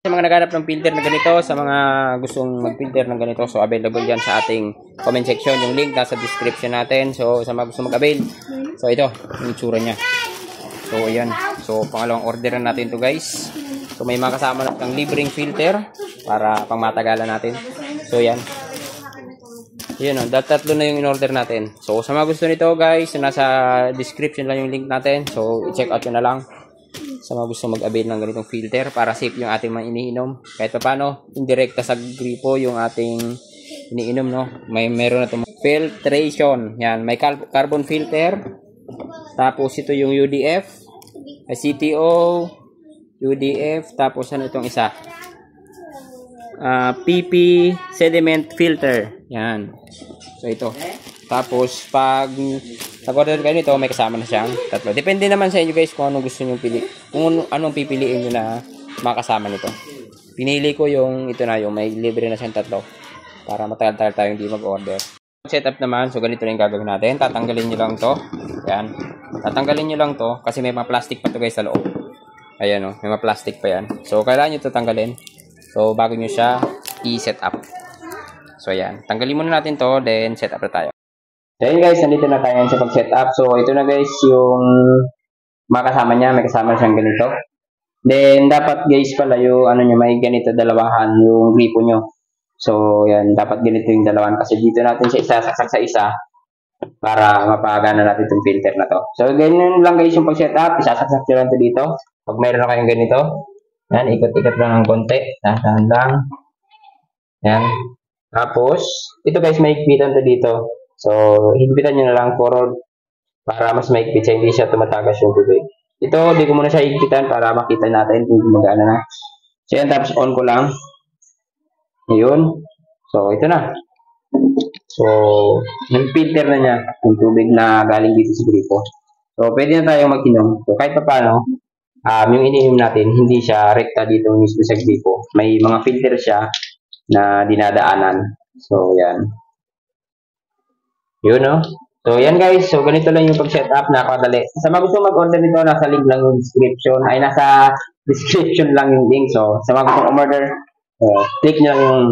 Sa mga naghanap ng filter na ganito, sa mga gustong mag-filter ng ganito, so available yan sa ating comment section. Yung link nasa description natin. So sa mga gustong mag-avail, so ito, yung itsura niya. So ayan. So pangalawang orderan natin to guys. So may mga kasama na ng libreng filter para pang matagalan natin. So yan. Yun o, tatlo na yung in-order natin. So sa mga gusto nito guys, nasa description lang yung link natin. So i-check out nyo na lang. Sa mga gusto mag-avail ng ganitong filter para safe yung ating mga iniinom. Kahit pa paano, indirekta sa gripo yung ating iniinom, no? Meron na itong filtration. Yan, may carbon filter. Tapos ito yung UDF, CTO, UDF, tapos ano itong isa? PP sediment filter. Yan. So ito. Tapos pag nag-order kayo nito, may kasama na siyang tatlo. Depende naman sa inyo guys kung anong gusto niyo pili. Kung anong pipiliin niyo na makasama nito. Pinili ko yung ito na, yung may libre na siyang tatlo para matagal-tagal tayo hindi mag-order. Setup naman, so ganito lang yung gagawin natin. Tatanggalin niyo lang to. Yan. Tatanggalin niyo lang to kasi may mga plastic pa to guys sa loob. Ayan o, may mga plastic pa yan. So kailangan niyo to tanggalin. So bago niyo siya i-set up. So ayan, tanggalin muna natin to, then set up na tayo. So yun guys, nandito na tayo sa pag-setup. So ito na guys yung makasama niya, may kasama siyang ganito. Then dapat guys pala yung ano niya, may ganito dalawahan yung gripo nyo. So yan, dapat ganito yung dalawahan kasi dito natin siya isasaksak sa isa para mapagana natin itong filter na to. So ganyan lang guys yung pag-setup, isasaksak nyo lang ito dito. Pag mayroon na kayong ganito, yan, ikot-ikot lang ng konti, dahan lang. Yan. Tapos, ito guys, may higpitan to dito. So, higpitan nyo na lang forward para mas maigpit siya, hindi siya tumatagas yung tubig. Ito, di ko muna siya higpitan para makita natin kung gumagana na. So, yan, tapos on ko lang. Yun. So, ito na. So, yung filter na niya, yung tubig na galing dito sa gripo. So, pwede na tayong mag-inom. So, kahit pa paano, yung iniinom natin, hindi siya rekta dito mismo sa gripo. May mga filter siya na dinadaanan. So, yan. Yun, no? So, yan guys. So, ganito lang yung pag-setup. Nakakadali. Sa mga gusto mag-order nito, nasa link lang yung description. Ay, nasa description lang yung link. So, sa mga gusto order, click nyo lang yung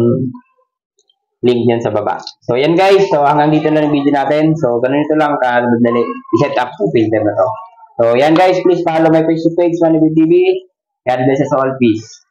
link nyan sa baba. So, yan guys. So, hanggang dito na yung video natin. So, ganito lang kadali i-set up yung filter na to. So, yan guys. Please follow my Facebook page, Manibig TV. God bless us all. Peace.